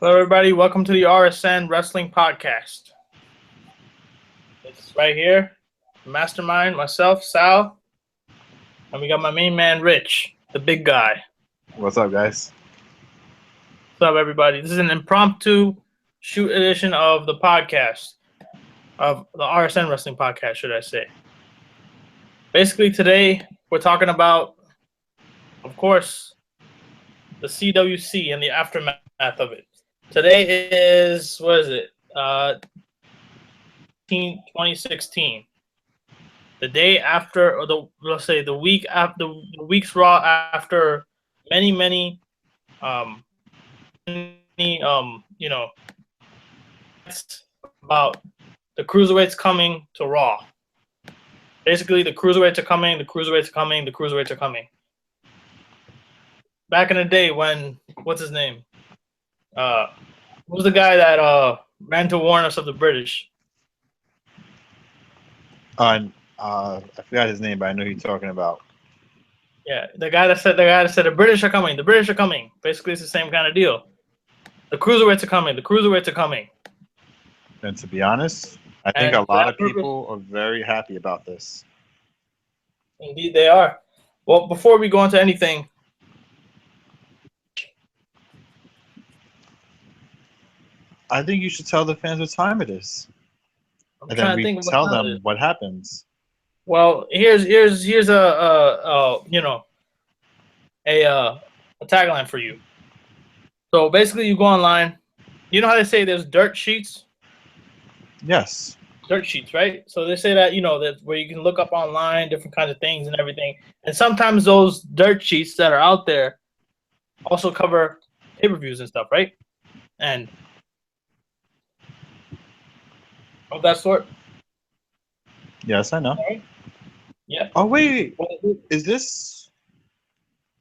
Hello, everybody. Welcome to the RSN Wrestling Podcast. It's right here. Mastermind, myself, Sal, and we got my main man, Rich, the big guy. What's up, guys? What's up, everybody? This is an impromptu shoot edition of the podcast, of the RSN Wrestling Podcast, should I say. Basically, today we're talking about, of course, the CWC and the aftermath of it. Today is, 2016. The day after, or the week after, the week's Raw after many about the cruiserweights coming to Raw. Basically, the cruiserweights are coming. Back in the day when, what's his name? Who was the guy that ran to warn us of the British? I forgot his name, but I know who you're talking about. Yeah, the guy that said the British are coming. The British are coming. Basically, it's the same kind of deal. The cruiserweights are coming. And to be honest, I think a lot of people are very happy about this. Indeed, they are. Well, before we go into anything, I think you should tell the fans what time it is, and then we tell them what happens. Well, here's a tagline for you. So basically, you go online. You know how they say there's dirt sheets? Yes. Dirt sheets, right? So they say that, that where you can look up online different kinds of things and everything. And sometimes those dirt sheets that are out there also cover pay-per-views and stuff, right? And of that sort. Yes, I know. Right? Yeah. Oh wait, is this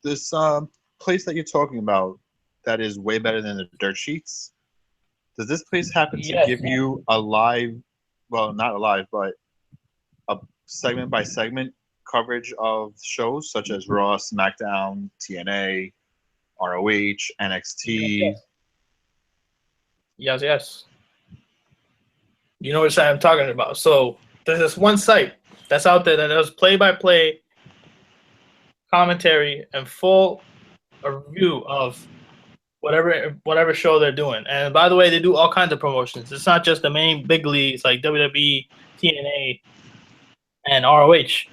place that you're talking about that is way better than the dirt sheets? Does this place happen to give you a live, well, not a live, but a segment by segment coverage of shows such as Raw, SmackDown, TNA, ROH, NXT? Yes. You know what I'm talking about. So there's this one site that's out there that does play-by-play commentary and full review of whatever show they're doing. And by the way, they do all kinds of promotions. It's not just the main big leagues like WWE, TNA, and ROH.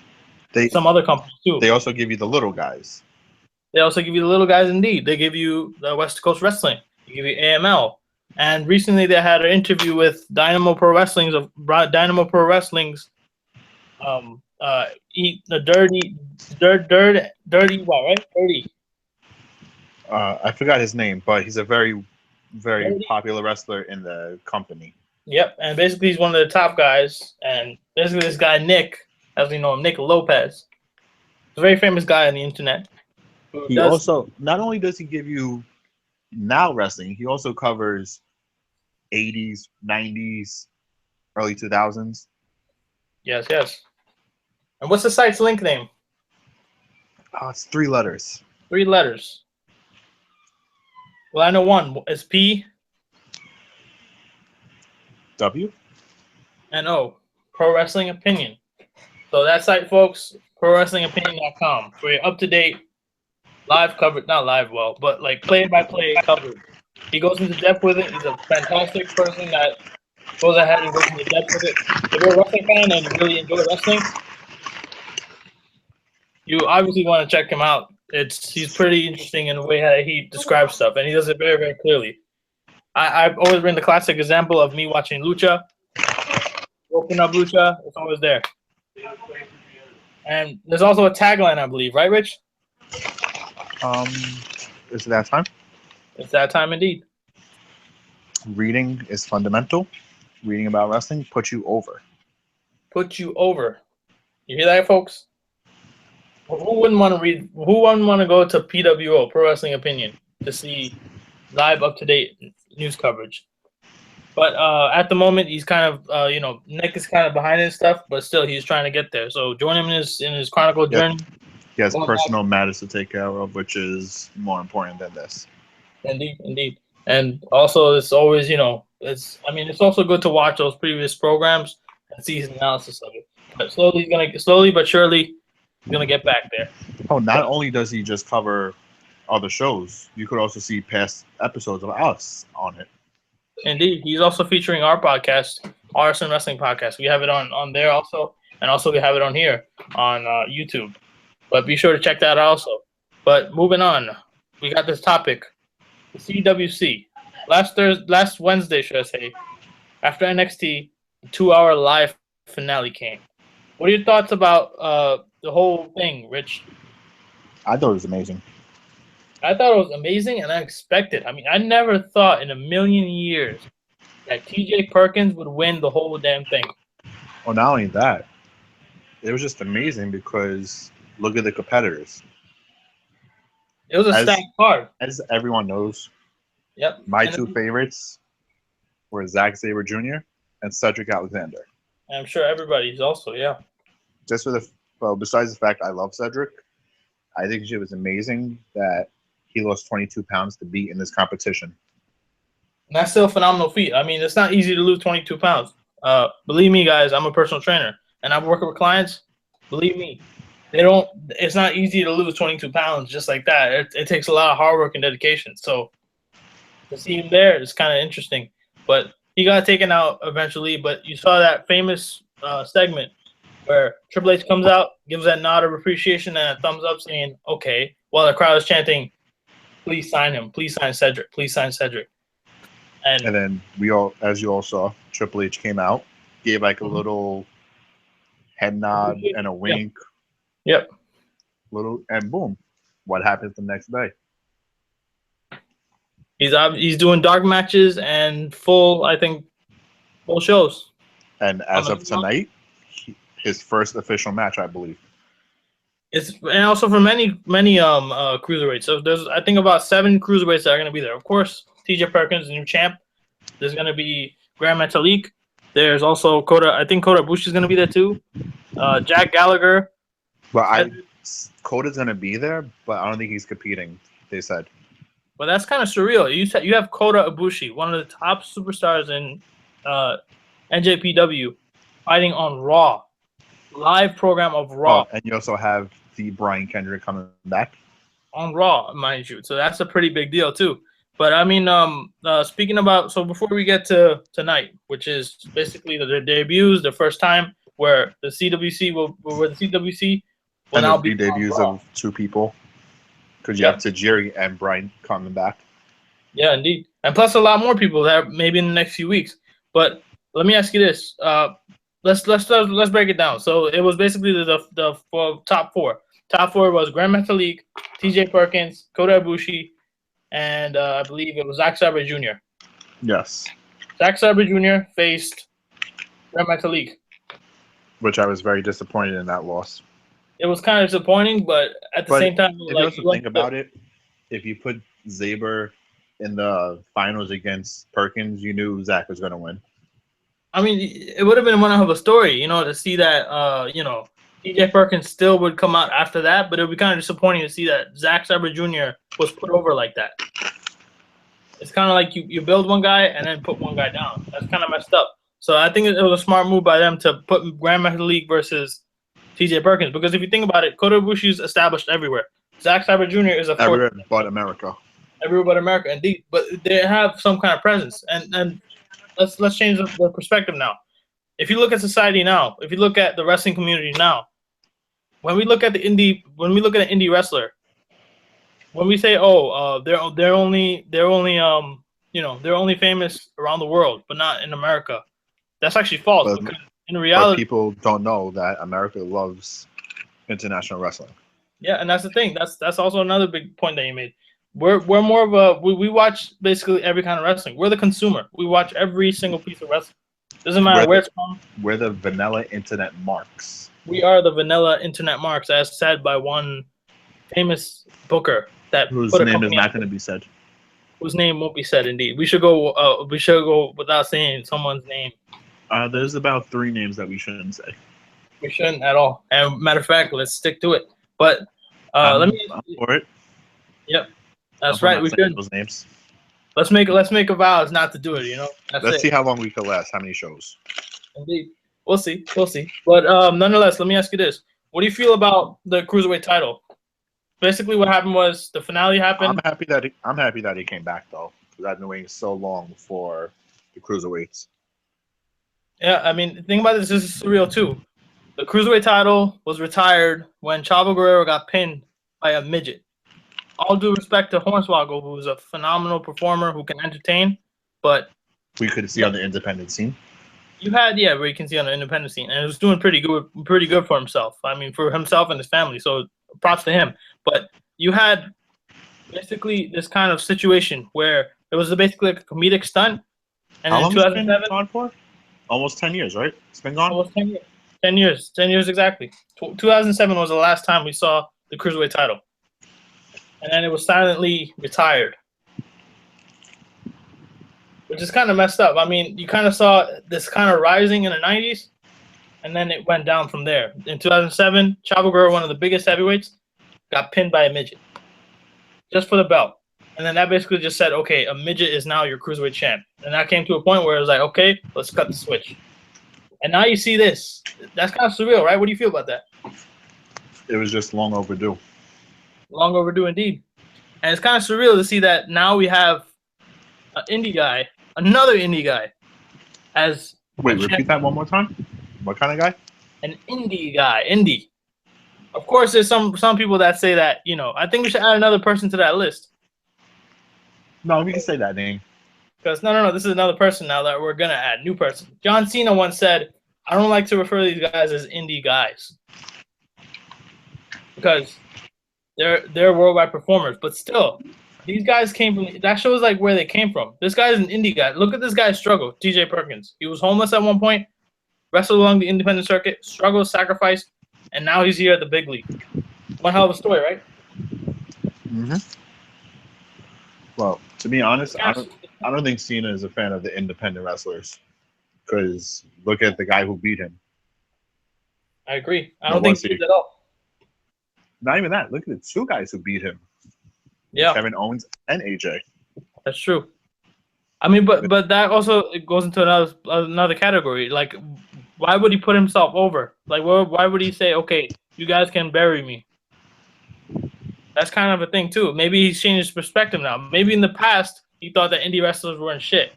Some other companies too. They also give you the little guys. Indeed. They give you the West Coast Wrestling. They give you AML. And recently they had an interview with Dynamo Pro Wrestling's eat the dirty what, right? Dirty. I forgot his name, but he's a very, very popular wrestler in the company. Yep, and basically he's one of the top guys. And basically this guy Nick, as we know him, Nick Lopez, a very famous guy on the internet. He also, not only does he give you now wrestling, he also covers 80s, 90s, early 2000s. Yes. And what's the site's link name? It's 3 letters. 3 letters. Well, I know one. It's P. W. And O. Pro Wrestling Opinion. So that site, folks, ProWrestlingOpinion.com for your up-to-date live coverage. Not live, but like play-by-play coverage. He goes into depth with it. He's a fantastic person that goes ahead and goes into depth with it. If you're a wrestling fan and you really enjoy wrestling, you obviously want to check him out. He's pretty interesting in the way that he describes stuff, and he does it very, very clearly. I've always been the classic example of me watching Lucha. Open up Lucha, it's always there. And there's also a tagline, I believe, right, Rich? Is it that time? It's that time indeed. Reading is fundamental. Reading about wrestling puts you over. You hear that, folks? Who wouldn't want to read? Who wouldn't want to go to PWO, Pro Wrestling Opinion, to see live, up-to-date news coverage? But at the moment, he's kind of, Nick is kind of behind his stuff, but still, he's trying to get there. So join him in his chronicle journey. He has personal matters to take care of, which is more important than this. Indeed. And also, it's always, it's also good to watch those previous programs and see his analysis of it. But slowly but surely, he's gonna get back there. Oh, not only does he just cover other shows, you could also see past episodes of us on it. Indeed, he's also featuring our podcast, RSN Wrestling Podcast. We have it on there also, and also we have it on here on YouTube. But be sure to check that out also. But moving on, we got this topic, the CWC. Last Wednesday, should I say, after NXT, the 2-hour live finale came. What are your thoughts about the whole thing, Rich? I thought it was amazing. I thought it was amazing and unexpected. I mean, I never thought in a million years that TJ Perkins would win the whole damn thing. Well, not only that, it was just amazing because look at the competitors. It was a stacked card. As everyone knows, yep. My two favorites were Zack Sabre Jr. and Cedric Alexander. And I'm sure everybody's also, yeah. Just besides the fact I love Cedric, I think it was amazing that he lost 22 pounds to be in this competition. And that's still a phenomenal feat. I mean, it's not easy to lose 22 pounds. Believe me, guys, I'm a personal trainer, and I'm working with clients. Believe me, it's not easy to lose 22 pounds just like that. It takes a lot of hard work and dedication. So to see him there is kind of interesting. But he got taken out eventually. But you saw that famous segment where Triple H comes out, gives that nod of appreciation and a thumbs up saying, okay, while the crowd is chanting, please sign him. Please sign Cedric. Please sign Cedric. And then as you all saw, Triple H came out, gave like a little head nod and a wink. Yep. And boom, what happens the next day? He's doing dark matches and full shows. And as of tonight, his first official match, I believe. And also for many cruiserweights. So there's I think about 7 cruiserweights that are going to be there. Of course, TJ Perkins, the new champ. There's going to be Gran Metalik. There's also Kota. I think Kota Ibushi is going to be there too. Jack Gallagher. Well, Kota's going to be there, but I don't think he's competing. They said. Well, that's kind of surreal. You have Kota Ibushi, one of the top superstars in NJPW, fighting on Raw, live program of Raw. And you also have the Brian Kendrick coming back on Raw, mind you. So that's a pretty big deal too. But I mean, speaking about, so before we get to tonight, which is basically their debuts, the first time where the CWC will now be debuts of 2 people, because you have Tajiri and Brian coming back. Yeah, indeed, and plus a lot more people that maybe in the next few weeks. But let me ask you this: let's break it down. So it was basically the top 4. Top 4 was Gran Metalik, TJ Perkins, Kota Ibushi, and I believe it was Zack Sabre Jr. Yes. Zack Sabre Jr. faced Gran Metalik. Which I was very disappointed in that loss. It was kind of disappointing, but at the same time, if you also think about it, if you put Sabre in the finals against Perkins, you knew Zack was going to win. I mean, it would have been one of a story, to see that, TJ Perkins still would come out after that, but it would be kind of disappointing to see that Zack Sabre Jr. was put over like that. It's kind of like you build one guy and then put one guy down. That's kind of messed up. So I think it was a smart move by them to put Gran Metalik versus TJ Perkins, because if you think about it, Kota Ibushi is established everywhere. Zack Sabre Jr. is everywhere but America. Everywhere but America, indeed. But they have some kind of presence, and let's change the perspective now. If you look at society now, if you look at the wrestling community now, when we look at an indie wrestler, when we say, they're only famous around the world, but not in America, that's actually false. Because in reality, people don't know that America loves international wrestling. Yeah, and that's the thing. That's also another big point that you made. We're more of we watch basically every kind of wrestling. We're the consumer. We watch every single piece of wrestling. Doesn't matter where it's from. We're the vanilla internet marks. We are the vanilla internet marks, as said by one famous booker whose name is not going to be said. Whose name won't be said. Indeed, we should go. We should go without saying someone's name. There's about 3 names that we shouldn't say. We shouldn't at all. And matter of fact, let's stick to it. But let me. I'm for it. Yep, that's right. We should. Those names. Let's make a vow not to do it. Let's see how long we can last. How many shows? Indeed, we'll see. But nonetheless, let me ask you this: what do you feel about the cruiserweight title? Basically, what happened was the finale happened. I'm happy that he came back though, because I've been waiting so long for the cruiserweights. Yeah, I mean, the thing about this is surreal too. The cruiserweight title was retired when Chavo Guerrero got pinned by a midget. All due respect to Hornswoggle, who is a phenomenal performer who can entertain, but we could see on the independent scene. You had where you can see on the independent scene, and it was doing pretty good for himself. I mean, for himself and his family. So props to him. But you had basically this kind of situation where it was basically like a comedic stunt. And how long in 2007, has it been gone for? Almost 10 years, right? It's been gone. Almost 10 years. 10 years. 10 years exactly. 2007 was the last time we saw the cruiserweight title, and then it was silently retired, which is kind of messed up. I mean, you kind of saw this kind of rising in the 90s, and then it went down from there. In 2007, Chavo Guerrero, one of the biggest heavyweights, got pinned by a midget just for the belt. And then that basically just said, okay, a midget is now your cruiserweight champ. And that came to a point where it was like, okay, let's cut the switch. And now you see this. That's kind of surreal, right? What do you feel about that? It was just long overdue. Long overdue indeed. And it's kind of surreal to see that now we have an indie guy, another indie guy, as Wait, repeat that one more time. What kind of guy? An indie guy. Indie. Of course, there's some people that say that, I think we should add another person to that list. No, we can say that name. Because, no, this is another person now that we're going to add. New person. John Cena once said, I don't like to refer to these guys as indie guys. Because they're worldwide performers. But still, these guys came from, that shows like where they came from. This guy's an indie guy. Look at this guy's struggle, TJ Perkins. He was homeless at one point, wrestled along the independent circuit, struggled, sacrificed, and now he's here at the big league. One hell of a story, right? Mm-hmm. Well, to be honest, I don't think Cena is a fan of the independent wrestlers. Because look at the guy who beat him. I agree. I don't think he is at all. Not even that. Look at the two guys who beat him. Yeah. Kevin Owens and AJ. That's true. I mean, but that also goes into another category. Like, why would he put himself over? Like, why would he say, okay, you guys can bury me? That's kind of a thing, too. Maybe he's changed his perspective now. Maybe in the past, he thought that indie wrestlers weren't shit.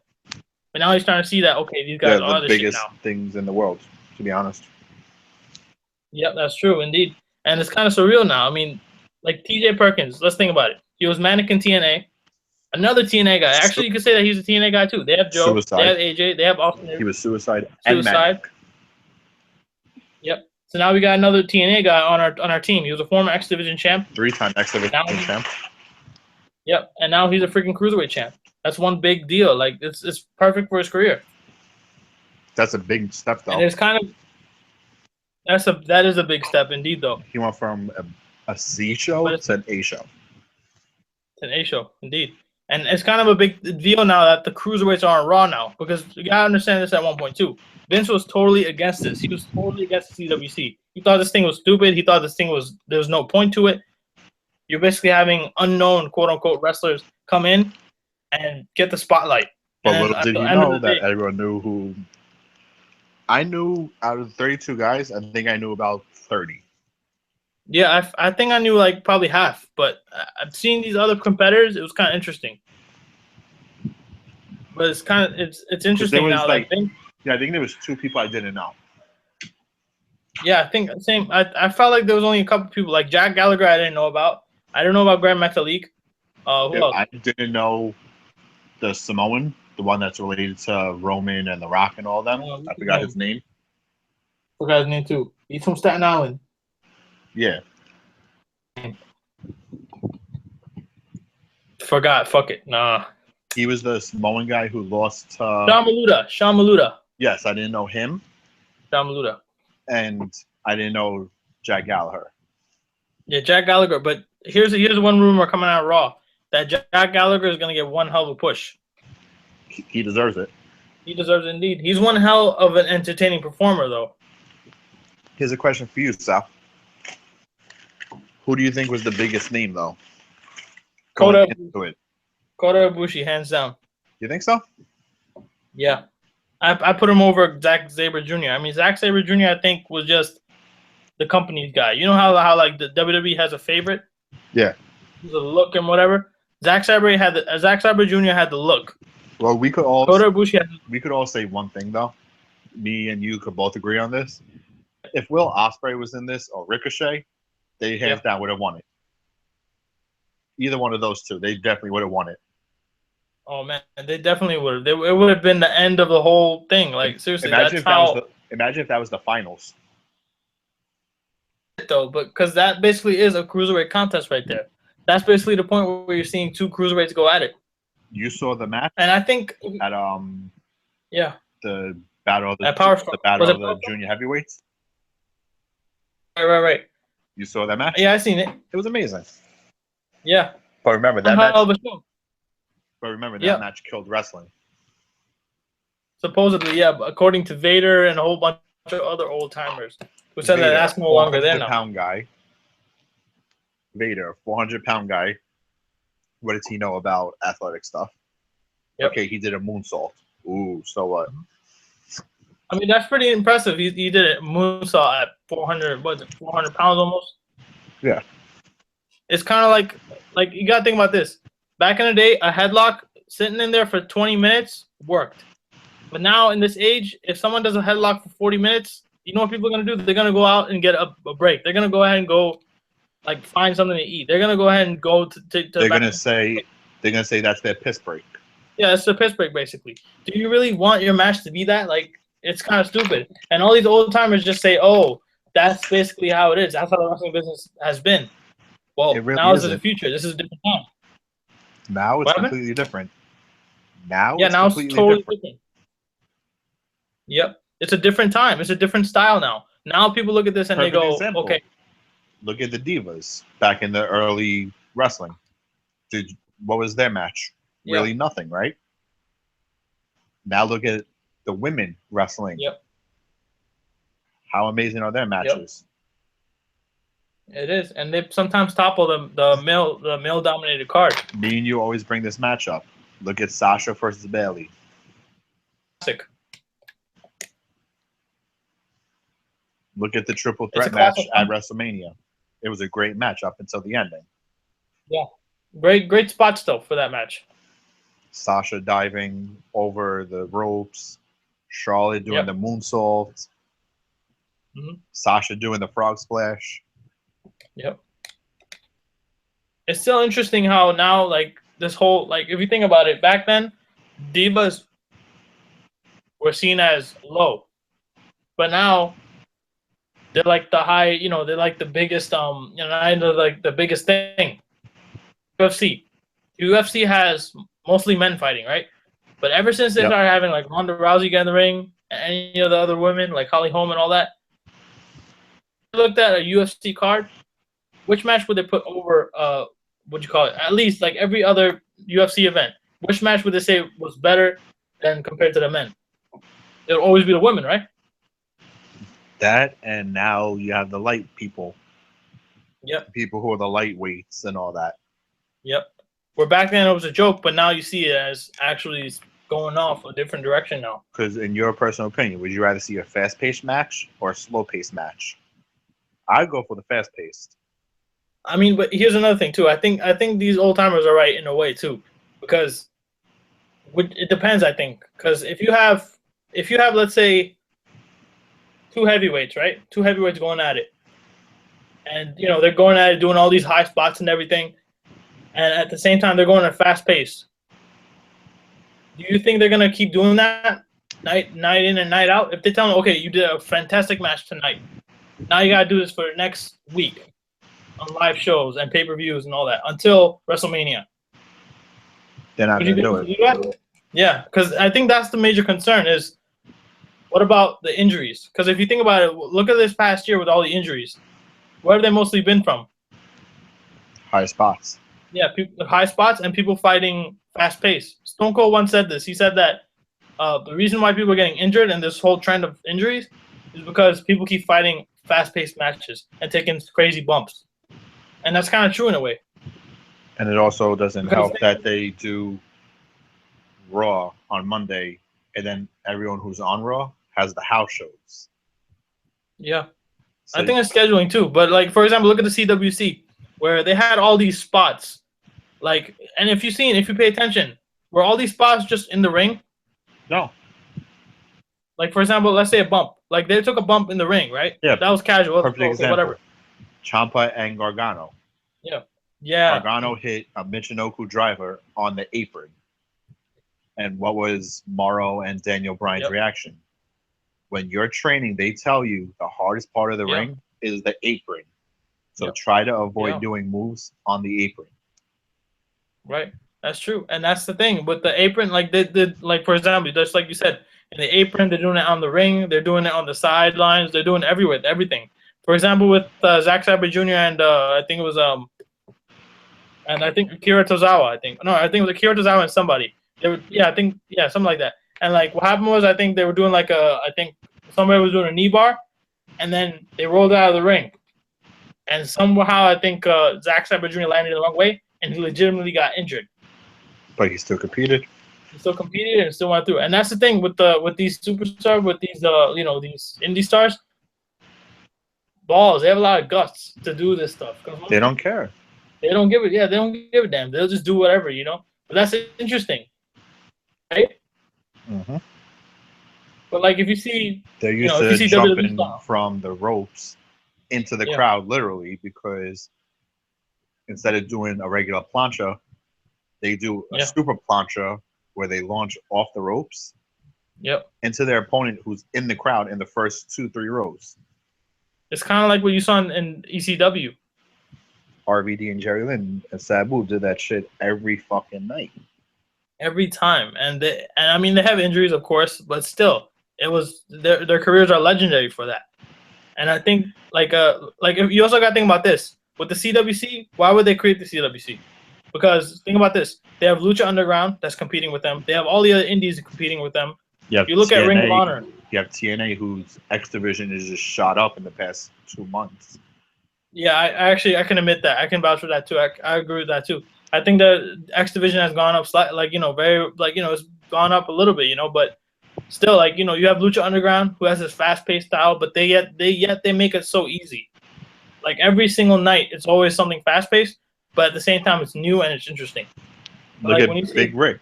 But now he's starting to see that, okay, these guys are the biggest shit now. Things in the world, to be honest. Yep, that's true, indeed. And it's kind of surreal now. I mean, like TJ Perkins, let's think about it. He was Mannequin TNA. Another TNA guy. Actually, you could say that he's a TNA guy, too. They have Joe. Suicide. They have AJ. They have Austin. He was Suicide. And Manic. Yep. So now we got another TNA guy on our team. He was a former X Division champ. 3-time X Division champ. Yep. And now he's a freaking cruiserweight champ. That's one big deal. Like, it's perfect for his career. That's a big step, though. And it's kind of that is a big step indeed, though. He went from a C show to an A show. It's an A show, indeed. And it's kind of a big deal now that the cruiserweights are on Raw now, because you gotta understand this at one point too. Vince was totally against this. He was totally against the CWC. He thought this thing was stupid. He thought this thing there was no point to it. You're basically having unknown quote unquote wrestlers come in and get the spotlight. But little did you know that everyone knew who. I knew out of the 32 guys, I think I knew about 30. Yeah, I think I knew like probably half, but I've seen these other competitors. It was kind of interesting. But it's kind of it's interesting now. Like, I think there was 2 people I didn't know. Yeah, I think same. I felt like there was only a couple people like Jack Gallagher I didn't know about. I don't know about Grand Metalik. Who else? I didn't know the Samoan, the one that's related to Roman and The Rock and all them. I forgot his name. Forgot his name too. He's from Staten Island. Yeah. Forgot. Fuck it. Nah. He was the Samoan guy who lost to... Sean Maluta. Yes, I didn't know him. Sean Maluta. And I didn't know Jack Gallagher. Yeah, Jack Gallagher. But here's one rumor coming out Raw that Jack Gallagher is going to get one hell of a push. He deserves it. He deserves it indeed. He's one hell of an entertaining performer, though. Here's a question for you, Sal. Who do you think was the biggest name, though? Kota Kota Ibushi, hands down. You think so? Yeah. I put him over Zack Sabre Jr. I mean, Zack Sabre Jr. I think was just the company's guy. You know how like the WWE has a favorite? Yeah. The look and whatever. Zack Sabre Jr. had the look. Well, we could all Kota Ibushi had we could all say one thing though. Me and you could both agree on this. If Will Ospreay was in this or Ricochet, they hands down would have won it. Either one of those two, they definitely would have won it. Oh man, they definitely would have. It would have been the end of the whole thing. Like seriously, Imagine that's if that was the finals. Though, but because that basically is a cruiserweight contest right there. That's basically the point where you're seeing two cruiserweights go at it. You saw the match, and I think at the battle of the junior heavyweights. Right. You saw that match? Yeah, I seen it. It was amazing. Yeah. But remember that match killed wrestling. Supposedly, yeah, but according to Vader and a whole bunch of other old timers who said that that's no longer there now. 400-pound guy. Vader, 400-pound guy. What does he know about athletic stuff? Yep. Okay, he did a moonsault. Ooh, so what? I mean, that's pretty impressive. He did a moonsault at 400 pounds almost. Yeah. It's kind of like you got to think about this. Back in the day, a headlock sitting in there for 20 minutes worked. But now in this age, if someone does a headlock for 40 minutes, you know what people are going to do? They're going to go out and get a break. They're going to go ahead and go find something to eat. They're going to go ahead and go to they're going to say that's their piss break. Yeah, it's a piss break basically. Do you really want your match to be that? It's kind of stupid. And all these old timers just say, "Oh, that's basically how it is. That's how the wrestling business has been." Well, really now is the future. This is a different time. Now it's completely different. Now it's totally different. Yep. It's a different time. It's a different style now. Now people look at this and they go, okay. Look at the Divas back in the early wrestling. What was their match? Really nothing, right? Now look at the women wrestling. Yep. How amazing are their matches? Yep. It is, and they sometimes topple the male dominated card. Me and you always bring this match up. Look at Sasha versus Bayley. Classic. Look at the triple threat match at WrestleMania. It was a great match up until the ending. Yeah, great spots though for that match. Sasha diving over the ropes, Charlotte doing the moonsault, Sasha doing the frog splash. Yep. It's still interesting how now, this whole, if you think about it, back then, divas were seen as low, but now they're like the high, they're like the biggest, the biggest thing. UFC has mostly men fighting, right? But ever since they started having Ronda Rousey get in the ring and any of the other women like Holly Holm and all that, I looked at a UFC card. Which match would they put over? At least every other UFC event. Which match would they say was better than compared to the men? It would always be the women, right? That, and now you have the light people. Yep. People who are the lightweights and all that. Yep. Where back then it was a joke, but now you see it as actually going off a different direction now. Because in your personal opinion, would you rather see a fast-paced match or a slow-paced match? I'd go for the fast-paced. I mean, but here's another thing too. I think these old timers are right in a way too, because it depends. I think because if you have let's say two heavyweights, right? Two heavyweights going at it, and they're going at it doing all these high spots and everything, and at the same time they're going at a fast pace. Do you think they're gonna keep doing that night in and night out? If they tell them, okay, you did a fantastic match tonight, now you gotta do this for next week on live shows and pay-per-views and all that until WrestleMania. They're not going to do it. Yeah, because I think that's the major concern is what about the injuries? Because if you think about it, look at this past year with all the injuries. Where have they mostly been from? High spots. Yeah, high spots and people fighting fast pace. Stone Cold once said this. He said that the reason why people are getting injured and this whole trend of injuries is because people keep fighting fast-paced matches and taking crazy bumps. And that's kind of true in a way. And it also doesn't Because help that they do Raw on Monday, and then everyone who's on Raw has the house shows. yeah, So I think it's scheduling too. But like for example, look at the CWC where they had all these spots. Like, and if you pay attention, were all these spots just in the ring? no, Like for example, let's say a bump. Like they took a bump in the ring, right? Yeah, That was casual. perfect Okay, example. whatever. Ciampa and Gargano. Yeah. Yeah. Gargano hit a Michinoku driver on the apron. And what was Morrow and Daniel Bryan's reaction? When you're training, they tell you the hardest part of the ring is the apron. So try to avoid doing moves on the apron. Right. That's true. And that's the thing with the apron. Like they did, like for example, just like you said, in the apron, they're doing it on the ring, they're doing it on the sidelines, they're doing it everywhere, everything. For example, with Zack Sabre Jr. and I think it was and I think Akira Tozawa. I think it was Akira Tozawa and somebody. They were something like that. And like what happened was I think they were doing like I think somebody was doing a knee bar, and then they rolled out of the ring, and somehow I think Zack Sabre Jr. landed the wrong way, and he legitimately got injured. But he still competed. He still competed and still went through. And that's the thing with these superstars, with these these indie stars. Balls, they have a lot of guts to do this stuff. They don't care. They don't give it. Yeah, they don't give a damn. They'll just do whatever, But that's interesting, right? Mm-hmm. But like, if you see, they're used to jumping from the ropes into the crowd, literally, because instead of doing a regular plancha, they do a super plancha where they launch off the ropes into their opponent who's in the crowd in the first 2-3 rows. It's kind of like what you saw in ECW. RVD and Jerry Lynn and Sabu did that shit every fucking night. Every time. And I mean, they have injuries, of course, but still, it was their careers are legendary for that. And I think like if you also got to think about this with the CWC. Why would they create the CWC? Because think about this: they have Lucha Underground that's competing with them. They have all the other indies competing with them. You look at Ring of Honor. You have TNA, whose X division is just shot up in the past 2 months. Yeah, I can admit that. I can vouch for that too. I agree with that too. I think the X division has gone up slightly, it's gone up a little bit, but still, you have Lucha Underground who has this fast-paced style, but they make it so easy. Like every single night, it's always something fast-paced, but at the same time, it's new and it's interesting. Look at Big Rick.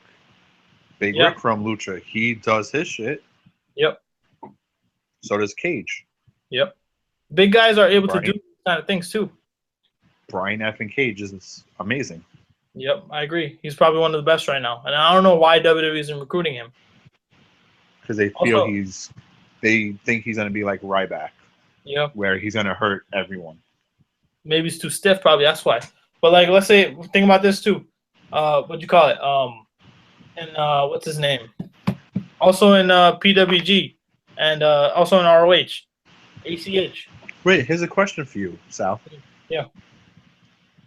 Big Rick from Lucha. He does his shit. Yep. So does Cage. Yep. Big guys are able to do these kind of things too. Brian F. and Cage is amazing. Yep, I agree. He's probably one of the best right now, and I don't know why WWE isn't recruiting him. Because they feel they think he's gonna be like Ryback. Yeah. Where he's gonna hurt everyone. Maybe he's too stiff. Probably that's why. But like, let's say, think about this too. What do you call it? And what's his name? Also in PWG, and also in ROH, ACH. Wait, here's a question for you, Sal. Yeah.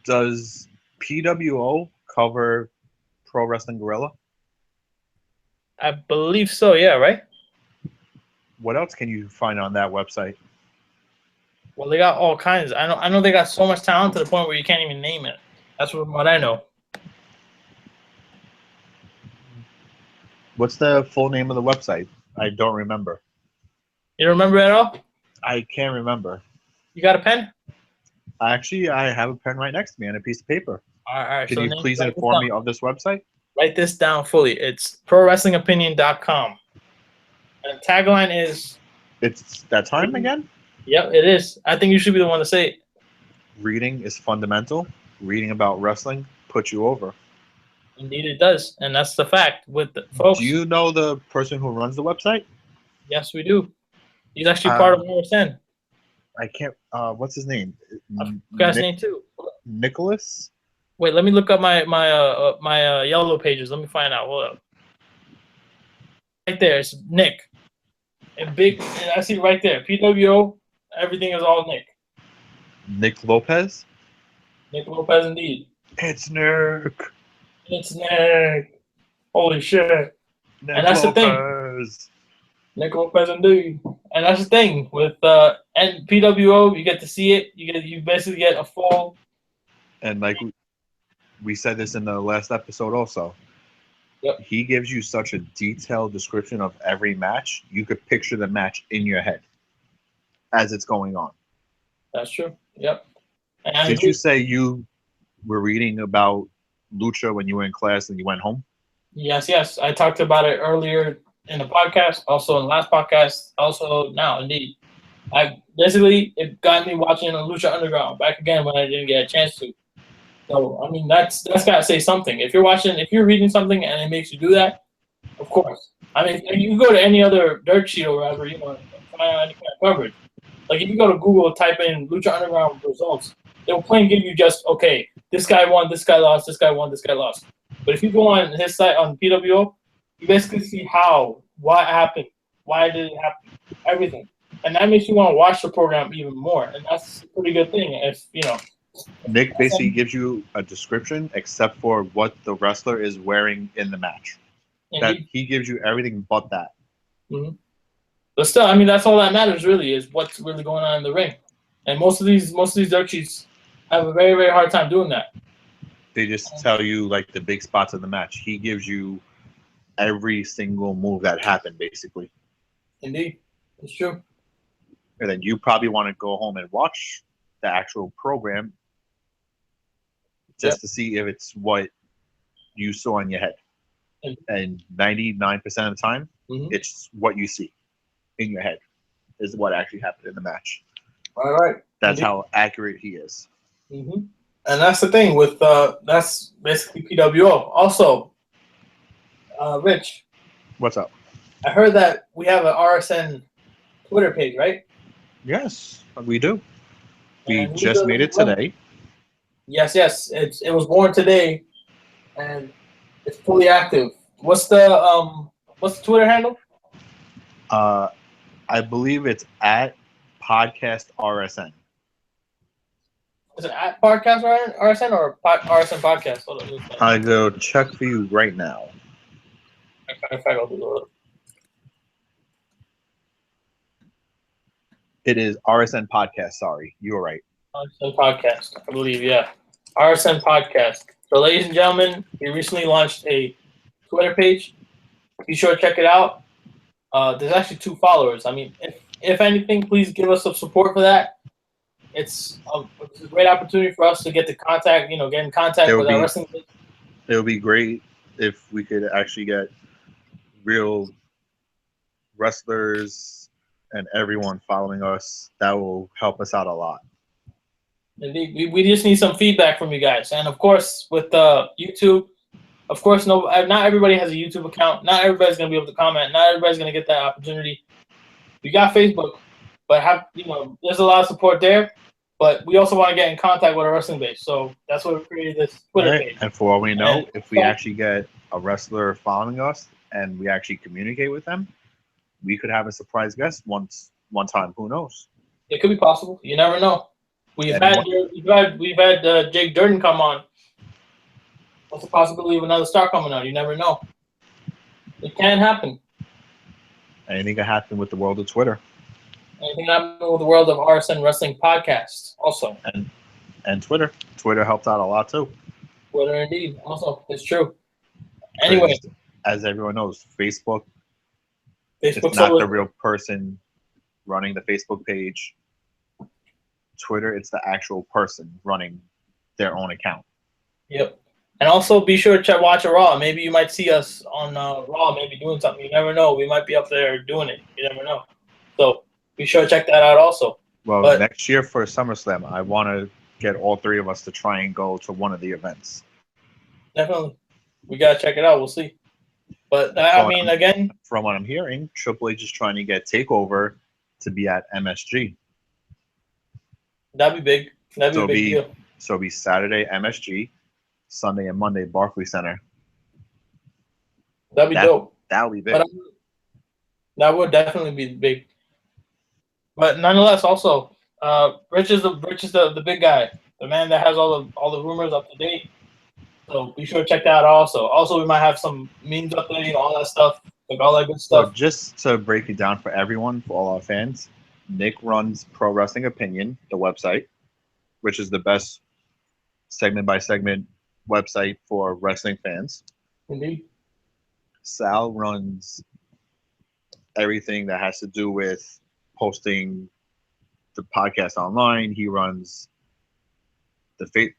Does PWO cover Pro Wrestling Guerrilla? I believe so. Yeah. Right. What else can you find on that website? Well, they got all kinds. I know they got so much talent to the point where you can't even name it. That's what I know. What's the full name of the website? I don't remember. You don't remember at all? I can't remember. You got a pen? Actually, I have a pen right next to me and a piece of paper. All right. Can you please inform me of this website? Write this down fully. It's prowrestlingopinion.com. And the tagline is... It's that time again? Yep, it is. I think you should be the one to say it. Reading is fundamental. Reading about wrestling puts you over. Indeed, it does, and that's the fact. With the folks, do you know the person who runs the website? Yes, we do. He's actually part of RSN. I can't. What's his name? I forgot his name too. Nicholas. Wait, let me look up my yellow pages. Let me find out. Hold up. Right there, it's Nick. And big. And I see right there, PWO. Everything is all Nick. Nick Lopez. Nick Lopez, indeed. It's Nick. It's Nick. Holy shit. Nick and that's Lopez. The thing. Nick Lopez, indeed. And that's the thing with and PWO. You get to see it. You basically get a full. And like we said this in the last episode also. Yep. He gives you such a detailed description of every match. You could picture the match in your head as it's going on. That's true. Yep. And Did you say you were reading about Lucha when you were in class and you went home? Yes. I talked about it earlier in the podcast, also in the last podcast, also now, indeed. It got me watching Lucha Underground back again when I didn't get a chance to. So I mean, that's gotta say something. If you're reading something and it makes you do that, of course. I mean, if you go to any other dirt sheet or whatever, find out any kind of coverage. Like if you go to Google, type in Lucha Underground results, they'll plain give you just okay. This guy won, this guy lost, this guy won, this guy lost. But if you go on his site on PWO, you basically see what happened, why did it happen, everything, and that makes you want to watch the program even more. And that's a pretty good thing. If Nick basically gives you a description except for what the wrestler is wearing in the match. That he gives you everything but that. Mm-hmm. But still, I mean, that's all that matters really is what's really going on in the ring. And most of these dirt sheets have a very, very hard time doing that. They just tell you like the big spots of the match. He gives you every single move that happened, basically. Indeed, it's true. And then you probably want to go home and watch the actual program just to see if it's what you saw in your head. And 99% of the time, it's what you see in your head is what actually happened in the match. All right. That's how accurate he is. Mm-hmm. And that's the thing with that's basically PWO. Also, Rich. What's up? I heard that we have an RSN Twitter page, right? Yes, we do. We just made it today. Yes. It was born today, and it's fully active. What's the Twitter handle? I believe it's at Podcast RSN. Is it at Podcast RSN or RSN Podcast? Hold on, I go check for you right now. It is RSN Podcast. Sorry, you were right. RSN Podcast, I believe, yeah. RSN Podcast. So, ladies and gentlemen, we recently launched a Twitter page. Be sure to check it out. There's actually 2 followers. I mean, if anything, please give us some support for that. It's a great opportunity for us to get in contact with our wrestling. It would be great if we could actually get real wrestlers and everyone following us. That will help us out a lot. Indeed, we just need some feedback from you guys, and of course with YouTube. Of course, not everybody has a YouTube account. Not everybody's gonna be able to comment. Not everybody's gonna get that opportunity. We got Facebook, but there's a lot of support there. But we also want to get in contact with our wrestling base, so that's why we created this Twitter page. And for all we know, if we actually get a wrestler following us and we actually communicate with them, we could have a surprise guest one time. Who knows? It could be possible. You never know. We've had Jake Durden come on. What's the possibility of another star coming on? You never know. It can happen. Anything can happen with the world of Twitter. Anything can happen with the world of RSN Wrestling Podcast also. And Twitter. Twitter helped out a lot too. Twitter indeed. Also, it's true. Anyway. As everyone knows, Facebook it's not the real person running the Facebook page. Twitter, it's the actual person running their own account. Yep. And also be sure to watch a Raw. Maybe you might see us on Raw, maybe doing something. You never know. We might be up there doing it. You never know. So be sure to check that out also. Well, next year for SummerSlam, I want to get all 3 of us to try and go to one of the events. Definitely. We got to check it out. We'll see. But, again. From what I'm hearing, Triple H is trying to get TakeOver to be at MSG. That'd be big. That'd be a big deal. So it'll be Saturday, MSG. Sunday and Monday, Barclays Center. That'd be dope. That would be big. But, that would definitely be big. But nonetheless, also, Rich is the big guy, the man that has all the rumors up to date. So be sure to check that out also. Also, we might have some memes updating, all that stuff, like all that good stuff. So just to break it down for everyone, for all our fans, Nick runs Pro Wrestling Opinion, the website, which is the best segment by segment website for wrestling fans. Indeed. Sal runs everything that has to do with posting the podcast online. He runs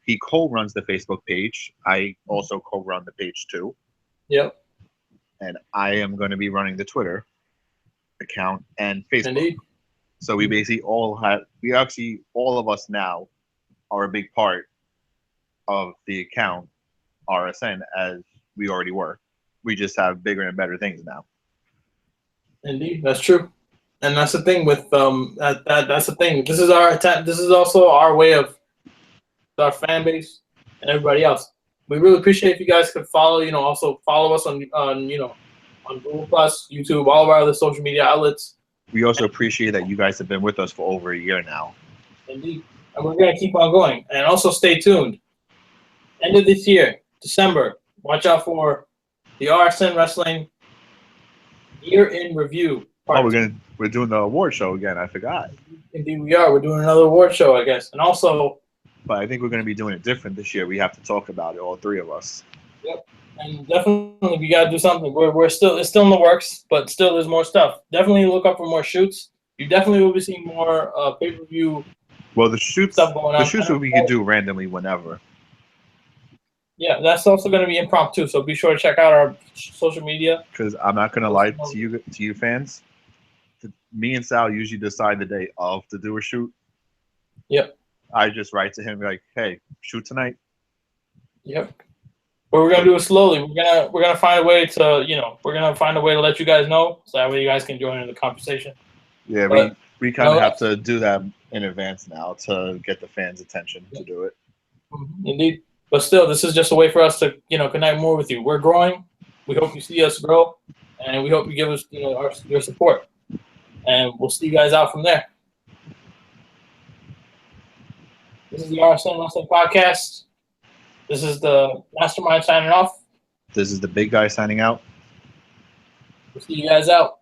he co-runs the Facebook page. I also co-run the page too. Yep. And I am going to be running the Twitter account and Facebook. Indeed. So we basically all of us now are a big part of the account RSN, as we already were. We just have bigger and better things now. Indeed, that's true, and that's the thing with that's the thing. This is our this is also our way of our fan base and everybody else. We really appreciate if you guys could follow. Also follow us on Google Plus, YouTube, all of our other social media outlets. We also appreciate that you guys have been with us for over a year now. Indeed, and we're gonna keep on going. And also stay tuned. End of this year, December. Watch out for the RSN Wrestling Year in Review. We're doing the award show again. I forgot. Indeed, we are. We're doing another award show, I guess, and also. But I think we're going to be doing it different this year. We have to talk about it, all three of us. Yep, and definitely we got to do something. It's still in the works, but still there's more stuff. Definitely look up for more shoots. You definitely will be seeing more pay-per-view. Well, the shoots stuff going on. The shoots we can do randomly whenever. Yeah, that's also going to be impromptu. So be sure to check out our social media. Because I'm not going to lie to you fans. Me and Sal usually decide the day of to do a shoot. Yep. I just write to him like, "Hey, shoot tonight." Yep. But we're gonna do it slowly. We're gonna find a way to let you guys know, so that way you guys can join in the conversation. Yeah, we kind of have to do that in advance now to get the fans' attention to do it. Indeed. But still, this is just a way for us to, connect more with you. We're growing. We hope you see us grow, and we hope you give us, your support. And we'll see you guys out from there. This is the RSN Wrestling Podcast. This is the Mastermind signing off. This is the big guy signing out. We'll see you guys out.